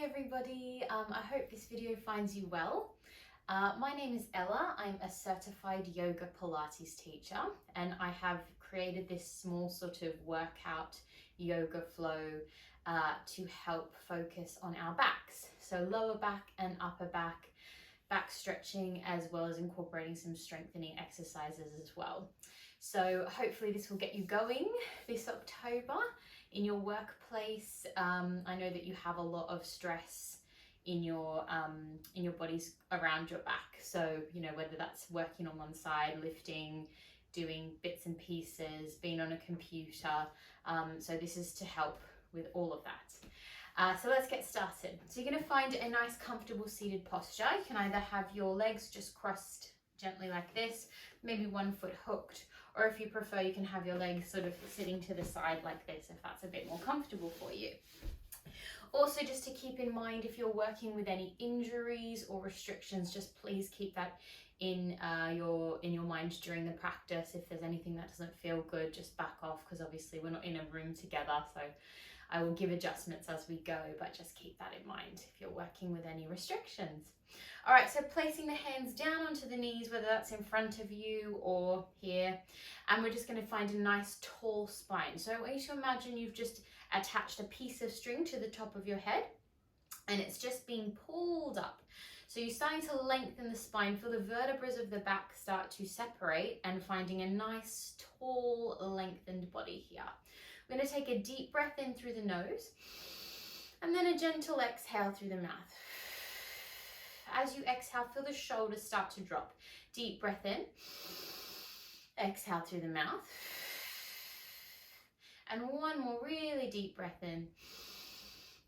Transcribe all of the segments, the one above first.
everybody, I hope this video finds you well. My name is Ella. I'm a certified yoga Pilates teacher, and I have created this small sort of workout yoga flow to help focus on our backs. So lower back and upper back stretching, as well as incorporating some strengthening exercises as well. So hopefully this will get you going this October in your workplace. I know that you have a lot of stress in your bodies around your back. So, you know, whether that's working on one side, lifting, doing bits and pieces, being on a computer. So this is to help with all of that. So let's get started. So you're going to find a nice comfortable seated posture. You can either have your legs just crossed gently like this, maybe one foot hooked, or if you prefer, you can have your legs sort of sitting to the side like this if that's a bit more comfortable for you. Also, just to keep in mind, if you're working with any injuries or restrictions, just please keep that in your mind during the practice. If there's anything that doesn't feel good, just back off, because obviously we're not in a room together, so I will give adjustments as we go, but just keep that in mind if you're working with any restrictions. All right, so placing the hands down onto the knees, whether that's in front of you or here, and we're just going to find a nice tall spine. So I want you to imagine you've just attached a piece of string to the top of your head, and it's just being pulled up. So you're starting to lengthen the spine, feel the vertebrae of the back start to separate, and finding a nice tall lengthened body here. We're going to take a deep breath in through the nose, and then a gentle exhale through the mouth. As you exhale, feel the shoulders start to drop. Deep breath in, exhale through the mouth, and one more really deep breath in,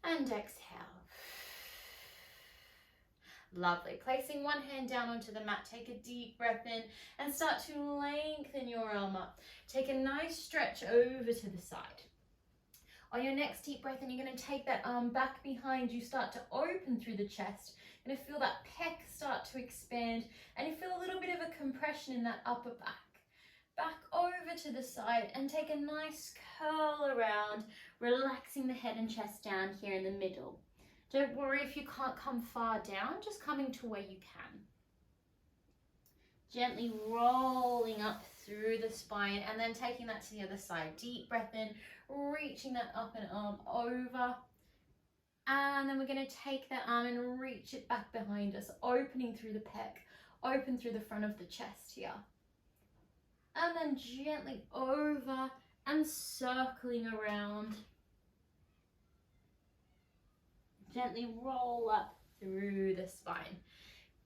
and exhale. Lovely. Placing one hand down onto the mat, take a deep breath in and start to lengthen your arm up. Take a nice stretch over to the side. On your next deep breath in, you're going to take that arm back behind you, start to open through the chest. You're going to feel that pec start to expand, and you feel a little bit of a compression in that upper back. Back over to the side and take a nice curl around, relaxing the head and chest down here in the middle. Don't worry if you can't come far down, just coming to where you can. Gently rolling up through the spine and then taking that to the other side. Deep breath in, reaching that up and arm over. And then we're going to take that arm and reach it back behind us, opening through the pec, open through the front of the chest here. And then gently over and circling around. Gently roll up through the spine.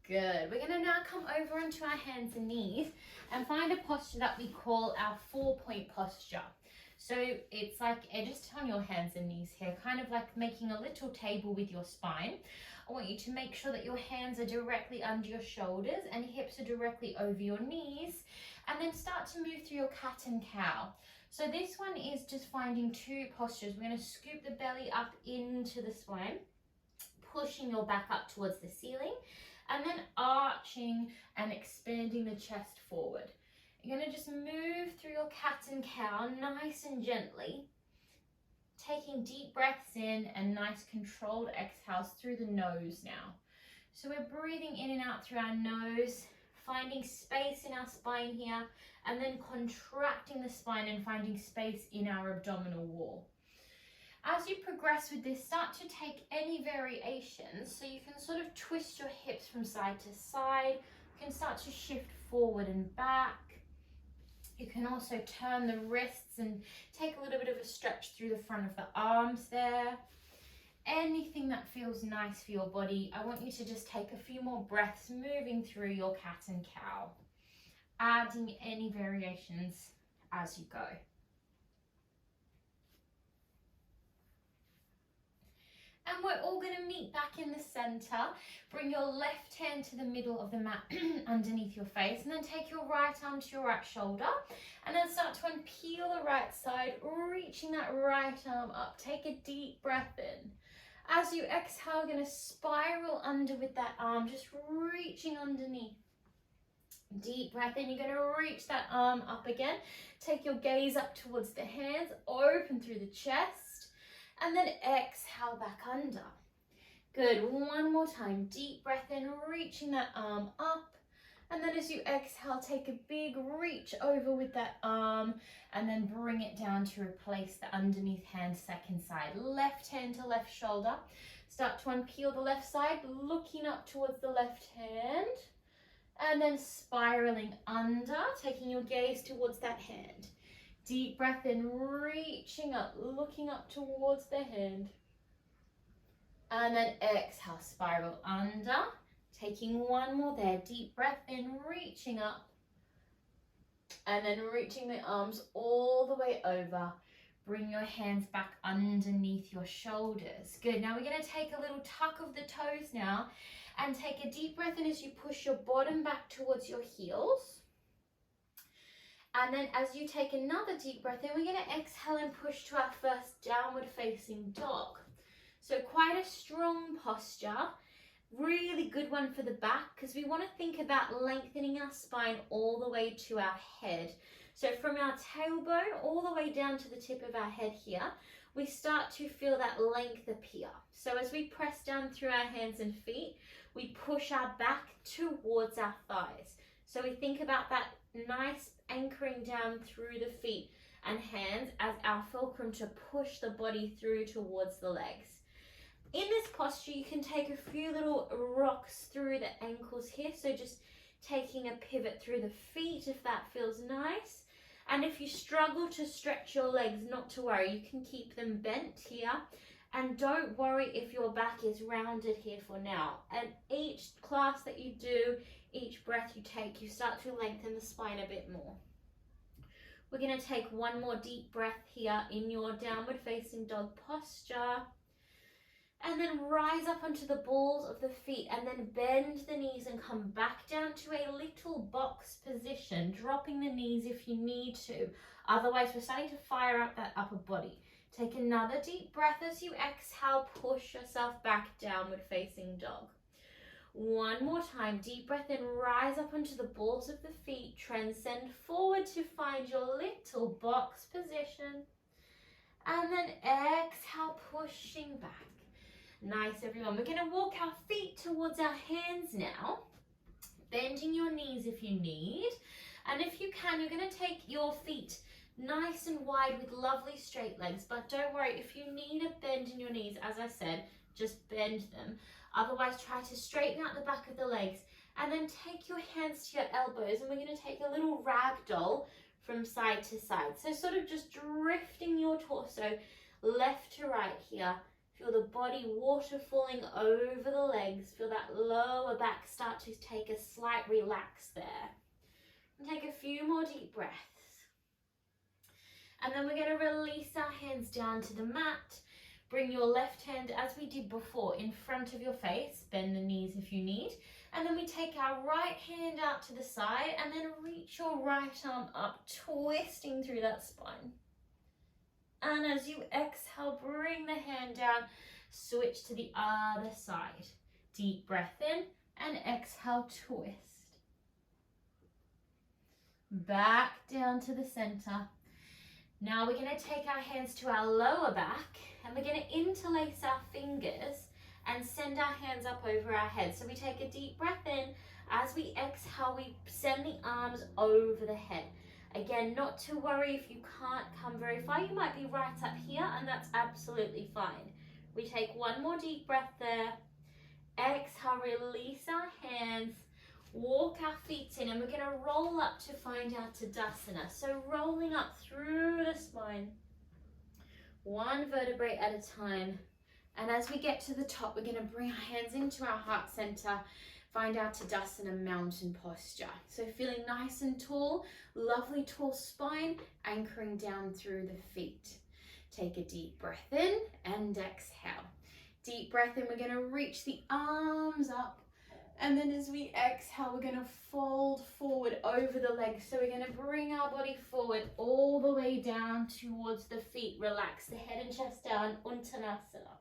Good. We're going to now come over onto our hands and knees and find a posture that we call our 4-point posture. So it's like just on your hands and knees here, kind of like making a little table with your spine. I want you to make sure that your hands are directly under your shoulders and hips are directly over your knees, and then start to move through your cat and cow. So this one is just finding 2 postures. We're going to scoop the belly up into the spine, pushing your back up towards the ceiling, and then arching and expanding the chest forward. You're going to just move through your cat and cow nice and gently, taking deep breaths in and nice controlled exhales through the nose now. So we're breathing in and out through our nose, finding space in our spine here, and then contracting the spine and finding space in our abdominal wall. As you progress with this, start to take any variations. So you can sort of twist your hips from side to side. You can start to shift forward and back. You can also turn the wrists and take a little bit of a stretch through the front of the arms there. Anything that feels nice for your body. I want you to just take a few more breaths moving through your cat and cow, adding any variations as you go. And we're all going to meet back in the center. Bring your left hand to the middle of the mat underneath your face, and then take your right arm to your right shoulder, and then start to unpeel the right side, reaching that right arm up. Take a deep breath in. As you exhale, you're going to spiral under with that arm, just reaching underneath. Deep breath in, you're going to reach that arm up again. Take your gaze up towards the hands, open through the chest, and then exhale back under. Good, one more time. Deep breath in, reaching that arm up. And then as you exhale, take a big reach over with that arm and then bring it down to replace the underneath hand, second side. Left hand to left shoulder. Start to unpeel the left side, looking up towards the left hand. And then spiraling under, taking your gaze towards that hand. Deep breath in, reaching up, looking up towards the hand. And then exhale, spiral under. Taking one more there, deep breath in, reaching up. And then reaching the arms all the way over. Bring your hands back underneath your shoulders. Good, now we're gonna take a little tuck of the toes now and take a deep breath in as you push your bottom back towards your heels. And then as you take another deep breath in, we're gonna exhale and push to our first downward facing dog. So quite a strong posture. Really good one for the back because we want to think about lengthening our spine all the way to our head. So from our tailbone all the way down to the tip of our head here, we start to feel that length appear. So as we press down through our hands and feet, we push our back towards our thighs. So we think about that nice anchoring down through the feet and hands as our fulcrum to push the body through towards the legs. In this posture, you can take a few little rocks through the ankles here. So just taking a pivot through the feet if that feels nice. And if you struggle to stretch your legs, not to worry, you can keep them bent here. And don't worry if your back is rounded here for now. And each class that you do, each breath you take, you start to lengthen the spine a bit more. We're going to take one more deep breath here in your downward facing dog posture. And then rise up onto the balls of the feet and then bend the knees and come back down to a little box position, dropping the knees if you need to. Otherwise, we're starting to fire up that upper body. Take another deep breath as you exhale, push yourself back, downward facing dog. One more time, deep breath in, rise up onto the balls of the feet, transcend forward to find your little box position. And then exhale, pushing back. Nice, everyone. We're going to walk our feet towards our hands now, bending your knees if you need. And if you can, you're going to take your feet nice and wide with lovely straight legs. But don't worry, if you need a bend in your knees, as I said, just bend them. Otherwise, try to straighten out the back of the legs. And then take your hands to your elbows. And we're going to take a little ragdoll from side to side. So sort of just drifting your torso left to right here. Feel the body waterfalling over the legs. Feel that lower back start to take a slight relax there. And take a few more deep breaths. And then we're going to release our hands down to the mat. Bring your left hand, as we did before, in front of your face. Bend the knees if you need. And then we take our right hand out to the side and then reach your right arm up, twisting through that spine. And as you exhale, bring the hand down, switch to the other side. Deep breath in and exhale, twist. Back down to the center. Now we're going to take our hands to our lower back and we're going to interlace our fingers and send our hands up over our head. So we take a deep breath in. As we exhale, we send the arms over the head. Again, not to worry if you can't come very far. You might be right up here and that's absolutely fine. We take one more deep breath there. Exhale, release our hands. Walk our feet in and we're going to roll up to find our Tadasana. So rolling up through the spine, one vertebrae at a time. And as we get to the top, we're going to bring our hands into our heart center. Find our Tadasana mountain posture. So feeling nice and tall, lovely tall spine, anchoring down through the feet. Take a deep breath in and exhale. Deep breath in, we're going to reach the arms up. And then as we exhale, we're going to fold forward over the legs. So we're going to bring our body forward all the way down towards the feet. Relax the head and chest down, Uttanasana.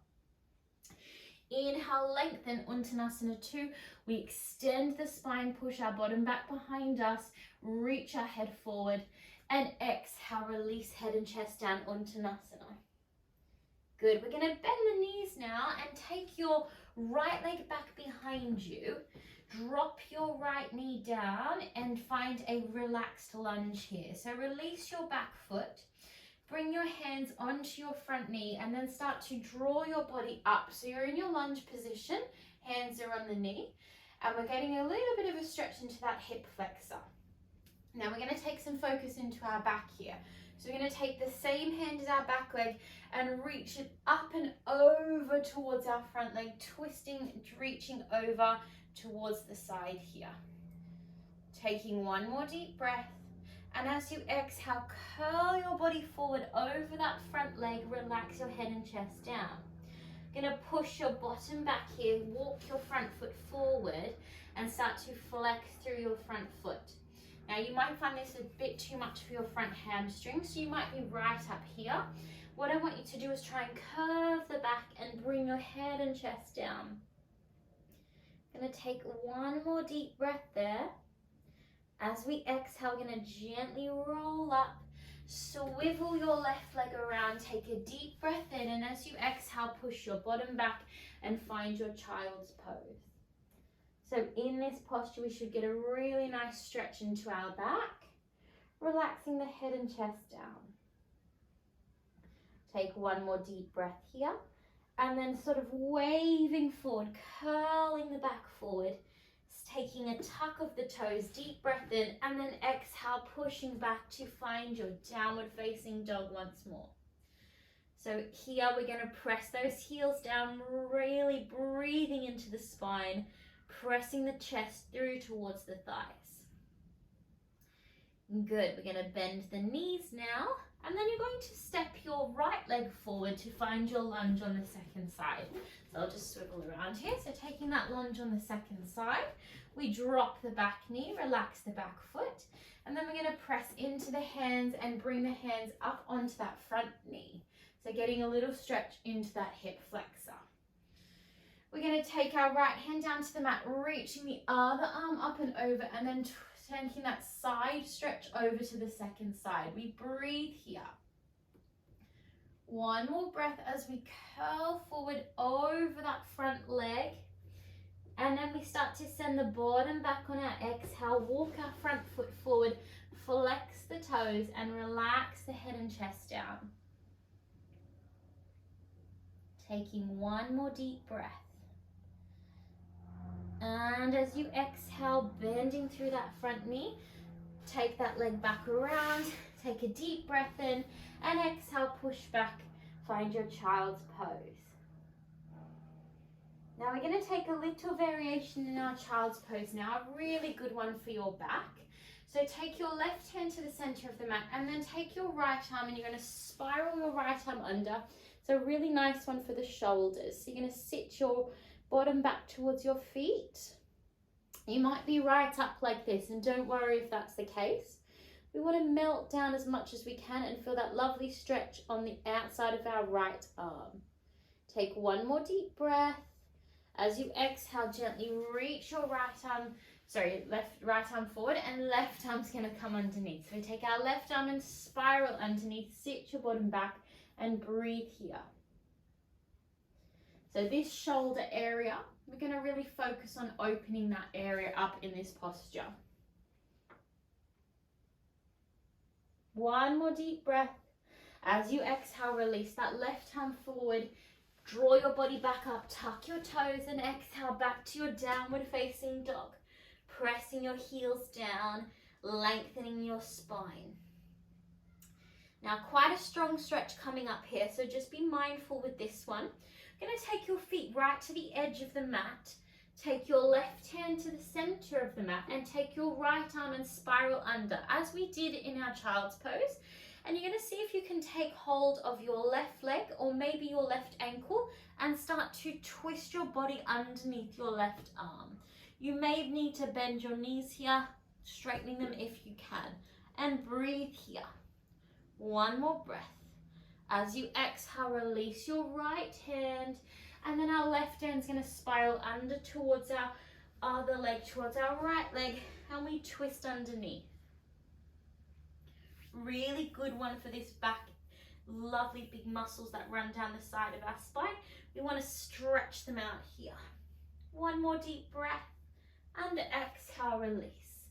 Inhale, lengthen, Uttanasana 2. We extend the spine, push our bottom back behind us, reach our head forward, and exhale, release head and chest down, Uttanasana. Good, we're going to bend the knees now. now and take your right leg back behind you. Drop your right knee down and find a relaxed lunge here. So release your back foot, bring your hands onto your front knee and then start to draw your body up. So you're in your lunge position, hands are on the knee, and we're getting a little bit of a stretch into that hip flexor. Now we're going to take some focus into our back here. So we're going to take the same hand as our back leg and reach it up and over towards our front leg, twisting, reaching over towards the side here. Taking one more deep breath, and as you exhale, curl your body forward over that front leg, relax your head and chest down. Gonna push your bottom back here, walk your front foot forward and start to flex through your front foot. Now you might find this a bit too much for your front hamstring, so you might be right up here. What I want you to do is try and curve the back and bring your head and chest down. Gonna take one more deep breath there. As we exhale, gonna gently roll up, swivel your left leg around, take a deep breath in, and as you exhale, push your bottom back and find your child's pose. So in this posture, we should get a really nice stretch into our back, relaxing the head and chest down. Take one more deep breath here, and then sort of waving forward, curling the back forward, taking a tuck of the toes, deep breath in, and then exhale, pushing back to find your downward facing dog once more. So here we're going to press those heels down, really breathing into the spine, pressing the chest through towards the thighs. Good, we're going to bend the knees now, and then you're going to step your right leg forward to find your lunge on the second side. So I'll just swivel around here. So taking that lunge on the second side, we drop the back knee, relax the back foot, and then we're going to press into the hands and bring the hands up onto that front knee. So getting a little stretch into that hip flexor. We're going to take our right hand down to the mat, reaching the other arm up and over, and then taking that side stretch over to the second side. We breathe here. One more breath as we curl forward over that front leg. And then we start to send the bottom back on our exhale, walk our front foot forward, flex the toes and relax the head and chest down. Taking one more deep breath. And as you exhale, bending through that front knee, take that leg back around, take a deep breath in, and exhale, push back, find your child's pose. Now we're going to take a little variation in our child's pose now, a really good one for your back. So take your left hand to the center of the mat and then take your right arm and you're going to spiral your right arm under. So a really nice one for the shoulders. So you're going to sit your bottom back towards your feet. You might be right up like this, and don't worry if that's the case. We want to melt down as much as we can and feel that lovely stretch on the outside of our right arm. Take one more deep breath. As you exhale, gently reach your right arm forward, and left arm's going to come underneath. So we take our left arm and spiral underneath, sit your bottom back and breathe here. So this shoulder area, we're going to really focus on opening that area up in this posture. One more deep breath. As you exhale, release that left arm forward. Draw your body back up, tuck your toes and exhale back to your downward facing dog. Pressing your heels down, lengthening your spine. Now quite a strong stretch coming up here, so just be mindful with this one. You're going to take your feet right to the edge of the mat. Take your left hand to the center of the mat and take your right arm and spiral under, as we did in our child's pose. And you're going to see if you can take hold of your left leg or maybe your left ankle and start to twist your body underneath your left arm. You may need to bend your knees here, straightening them if you can. And breathe here. One more breath. As you exhale, release your right hand, and then our left hand's going to spiral under towards our other leg, towards our right leg, and we twist underneath. Really good one for this back lovely big muscles that run down the side of our spine. We want to stretch them out here. One more deep breath and exhale, release.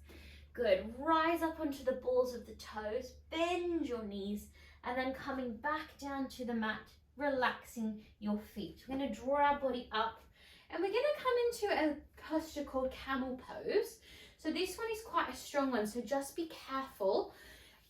Good. Rise up onto the balls of the toes, bend your knees, and then coming back down to the mat, relaxing your feet. We're going to draw our body up and we're going to come into a posture called camel pose. So this one is quite a strong one, so just be careful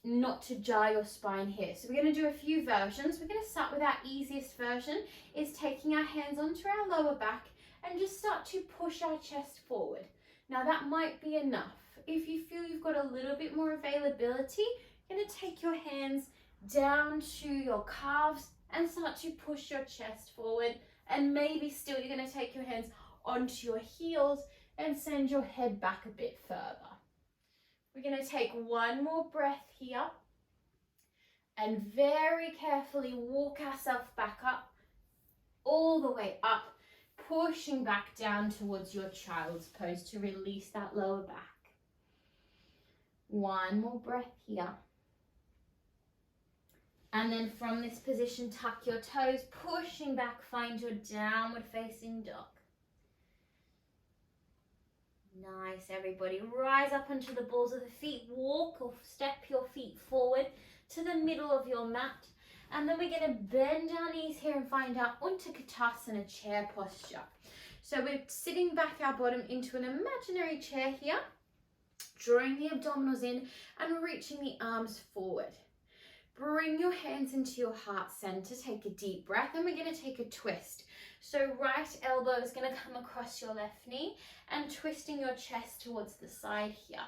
not to jar your spine here. So we're going to do a few versions. We're going to start with our easiest version, is taking our hands onto our lower back and just start to push our chest forward. Now that might be enough. If you feel you've got a little bit more availability, you're going to take your hands down to your calves and start to push your chest forward, and maybe still you're going to take your hands onto your heels and send your head back a bit further. We're going to take one more breath here and very carefully walk ourselves back up, all the way up, pushing back down towards your child's pose to release that lower back. One more breath here. And then from this position, tuck your toes, pushing back, find your downward facing dog. Nice, everybody. Rise up onto the balls of the feet, walk or step your feet forward to the middle of your mat. And then we're going to bend our knees here and find our Utkatasana chair posture. So we're sitting back our bottom into an imaginary chair here, drawing the abdominals in and reaching the arms forward. Bring your hands into your heart center, take a deep breath, and we're going to take a twist. So right elbow is going to come across your left knee and twisting your chest towards the side here.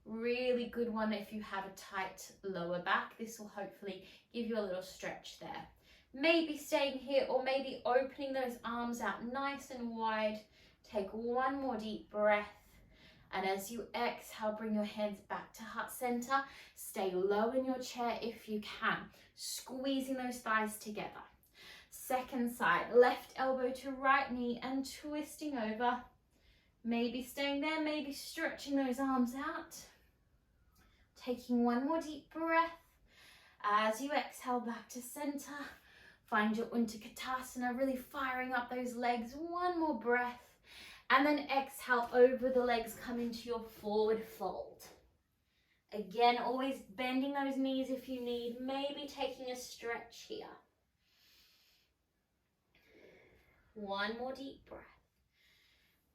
Really good one if you have a tight lower back. This will hopefully give you a little stretch there. Maybe staying here or maybe opening those arms out nice and wide. Take one more deep breath. And as you exhale, bring your hands back to heart center. Stay low in your chair if you can, squeezing those thighs together. Second side, left elbow to right knee and twisting over. Maybe staying there, maybe stretching those arms out. Taking one more deep breath. As you exhale back to center, find your Utkatasana, really firing up those legs. One more breath. And then exhale over the legs, come into your forward fold. Again, always bending those knees if you need, maybe taking a stretch here. One more deep breath.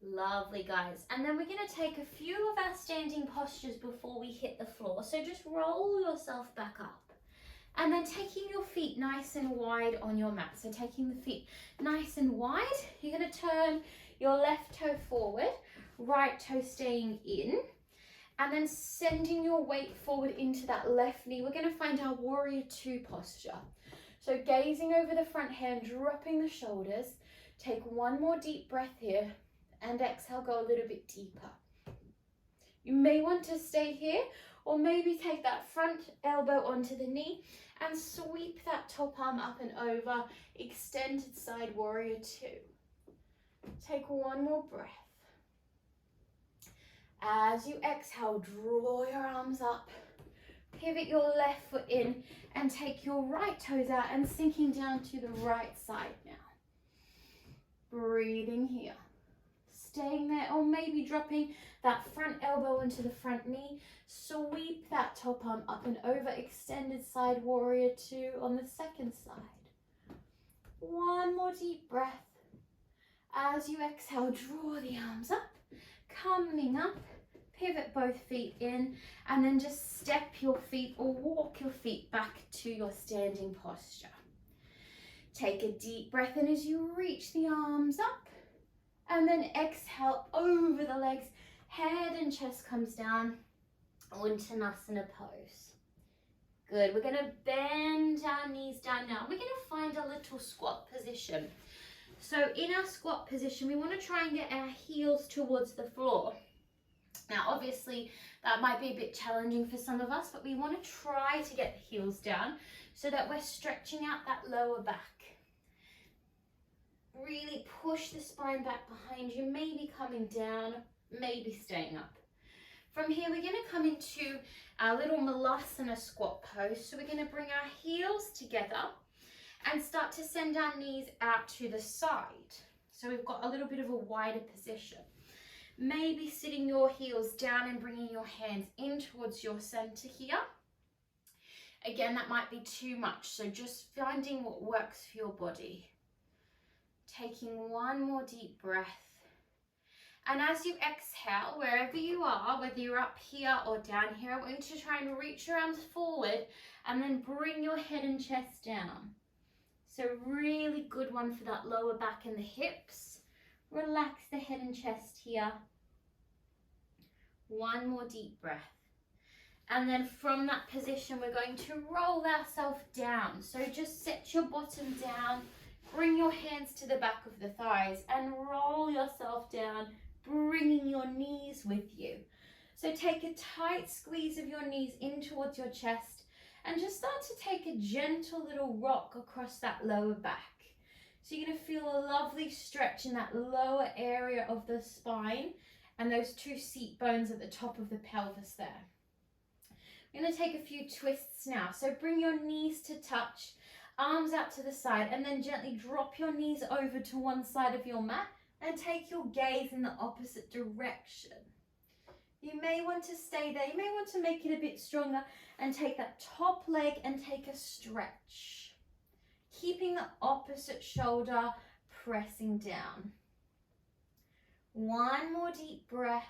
Lovely, guys. And then we're going to take a few of our standing postures before we hit the floor. So just roll yourself back up. And then taking your feet nice and wide on your mat. So taking the feet nice and wide, you're going to turn your left toe forward, right toe staying in, and then sending your weight forward into that left knee. We're going to find our warrior two posture. So gazing over the front hand, dropping the shoulders. Take one more deep breath here and exhale, go a little bit deeper. You may want to stay here or maybe take that front elbow onto the knee and sweep that top arm up and over, extended side warrior two. Take one more breath. As you exhale, draw your arms up, pivot your left foot in and take your right toes out and sinking down to the right side now. Breathing here, staying there or maybe dropping that front elbow into the front knee. Sweep that top arm up and over, extended side warrior two on the second side. One more deep breath. As you exhale, draw the arms up, coming up, pivot both feet in, and then just step your feet or walk your feet back to your standing posture. Take a deep breath in as you reach the arms up, and then exhale over the legs, head and chest comes down, Uttanasana pose. Good, we're going to bend our knees down now. We're going to find a little squat position. So in our squat position, we want to try and get our heels towards the floor. Now, obviously, that might be a bit challenging for some of us, but we want to try to get the heels down so that we're stretching out that lower back. Really push the spine back behind you, maybe coming down, maybe staying up. From here, we're going to come into our little Malasana squat pose. So we're going to bring our heels together and start to send our knees out to the side. So we've got a little bit of a wider position. Maybe sitting your heels down and bringing your hands in towards your center here. Again, that might be too much, so just finding what works for your body. Taking one more deep breath. And as you exhale, wherever you are, whether you're up here or down here, I want you to try and reach your arms forward and then bring your head and chest down. So really good one for that lower back and the hips. Relax the head and chest here. One more deep breath. And then from that position, we're going to roll ourselves down. So just set your bottom down, bring your hands to the back of the thighs and roll yourself down, bringing your knees with you. So take a tight squeeze of your knees in towards your chest and just start to take a gentle little rock across that lower back. So you're going to feel a lovely stretch in that lower area of the spine and those two seat bones at the top of the pelvis there. We're going to take a few twists now. So bring your knees to touch, arms out to the side, and then gently drop your knees over to one side of your mat and take your gaze in the opposite direction. You may want to stay there. You may want to make it a bit stronger and take that top leg and take a stretch. Keeping the opposite shoulder pressing down. One more deep breath.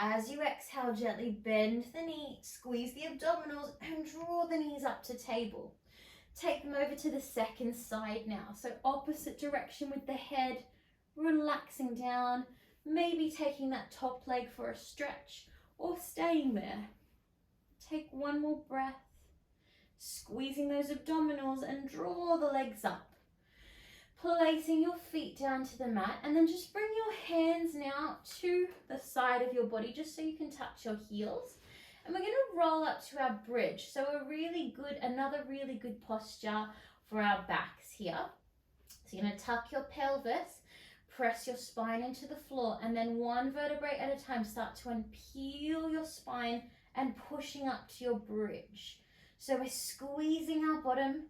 As you exhale, gently bend the knee, squeeze the abdominals and draw the knees up to table. Take them over to the second side now. So opposite direction with the head, relaxing down, maybe taking that top leg for a stretch or staying there. Take one more breath, squeezing those abdominals and draw the legs up. Placing your feet down to the mat and then just bring your hands now to the side of your body just so you can touch your heels. And we're going to roll up to our bridge. So another really good posture for our backs here. So you're going to tuck your pelvis, press your spine into the floor, and then one vertebrae at a time start to unpeel your spine and pushing up to your bridge. So we're squeezing our bottom.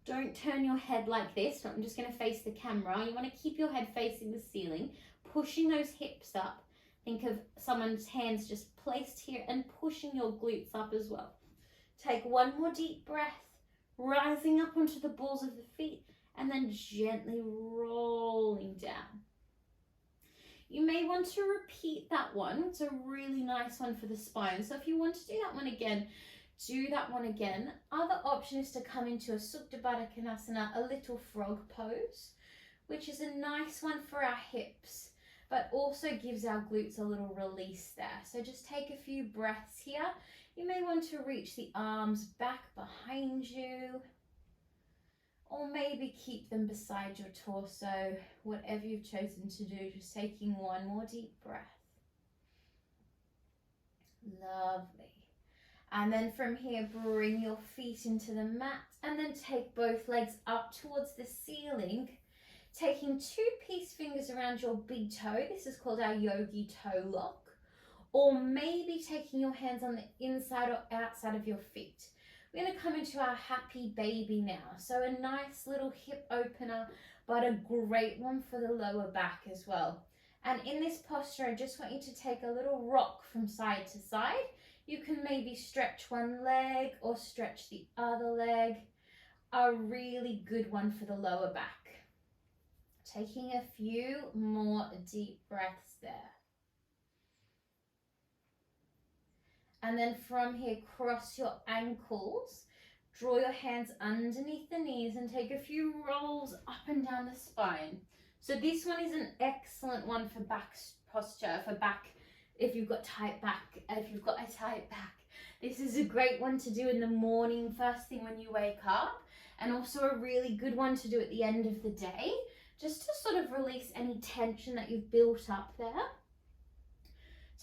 Don't turn your head like this. So I'm just going to face the camera. You want to keep your head facing the ceiling, pushing those hips up. Think of someone's hands just placed here and pushing your glutes up as well. Take one more deep breath, rising up onto the balls of the feet and then gently rolling down. You may want to repeat that one. It's a really nice one for the spine. So if you want to do that one again, do that one again. Other option is to come into a Supta Baddha Konasana, a little frog pose, which is a nice one for our hips, but also gives our glutes a little release there. So just take a few breaths here. You may want to reach the arms back behind you, or maybe keep them beside your torso, whatever you've chosen to do, just taking one more deep breath. Lovely. And then from here, bring your feet into the mat and then take both legs up towards the ceiling, taking two peace fingers around your big toe. This is called our yogi toe lock. Or maybe taking your hands on the inside or outside of your feet. We're going to come into our happy baby now. So a nice little hip opener, but a great one for the lower back as well. And in this posture, I just want you to take a little rock from side to side. You can maybe stretch one leg or stretch the other leg. A really good one for the lower back. Taking a few more deep breaths there. And then from here, cross your ankles. Draw your hands underneath the knees and take a few rolls up and down the spine. So this one is an excellent one for back posture, for back. If you've got tight back, this is a great one to do in the morning, first thing when you wake up, and also a really good one to do at the end of the day, just to sort of release any tension that you've built up there.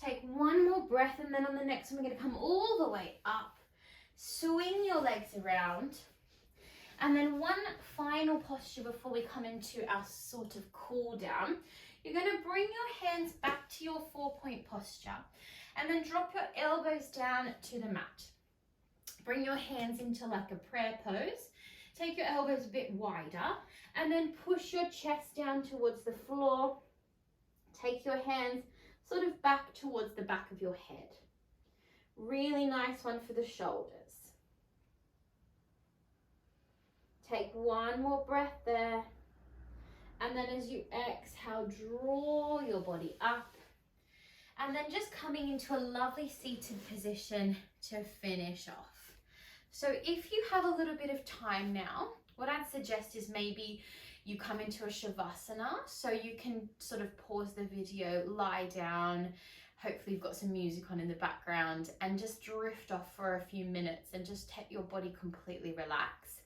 Take one more breath, and then on the next one, we're going to come all the way up, swing your legs around, And then one final posture before we come into our sort of cool down. You're going to bring your hands back to your 4-point posture and then drop your elbows down to the mat. Bring your hands into like a prayer pose. Take your elbows a bit wider and then push your chest down towards the floor. Take your hands sort of back towards the back of your head. Really nice one for the shoulders. Take one more breath there. And then as you exhale, draw your body up. And then just coming into a lovely seated position to finish off. So if you have a little bit of time now, what I'd suggest is maybe you come into a shavasana, so you can sort of pause the video, lie down, hopefully you've got some music on in the background, and just drift off for a few minutes and just let your body completely relax.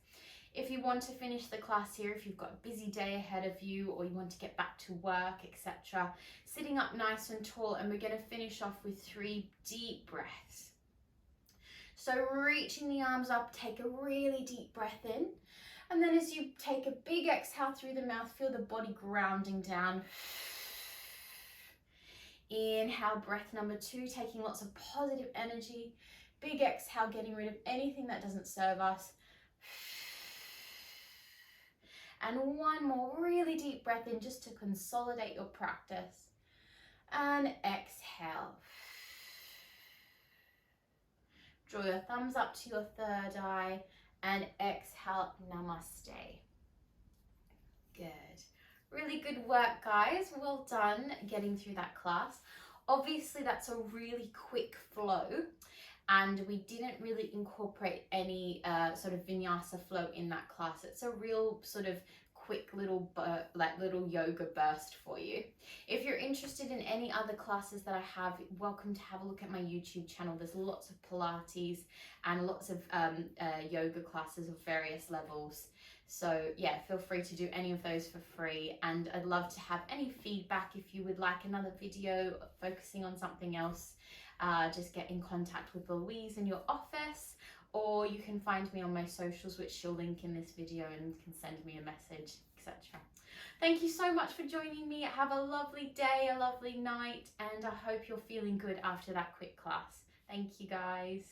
If you want to finish the class here, if you've got a busy day ahead of you or you want to get back to work, etc., sitting up nice and tall, and we're going to finish off with 3 deep breaths. So reaching the arms up, take a really deep breath in. And then as you take a big exhale through the mouth, feel the body grounding down. Inhale, breath number 2, taking lots of positive energy. Big exhale, getting rid of anything that doesn't serve us. And one more really deep breath in just to consolidate your practice. And exhale. Draw your thumbs up to your third eye and exhale, namaste. Good. Really good work, guys. Well done getting through that class. Obviously, that's a really quick flow, and we didn't really incorporate any sort of vinyasa flow in that class. It's a real sort of quick little yoga burst for you. If you're interested in any other classes that I have, welcome to have a look at my YouTube channel. There's lots of Pilates and lots of yoga classes of various levels. So yeah, feel free to do any of those for free, and I'd love to have any feedback. If you would like another video focusing on something else, just get in contact with Louise in your office, or you can find me on my socials, which she'll link in this video, and can send me a message, etc. Thank you so much for joining me. Have a lovely day, a lovely night, and I hope you're feeling good after that quick class. Thank you, guys.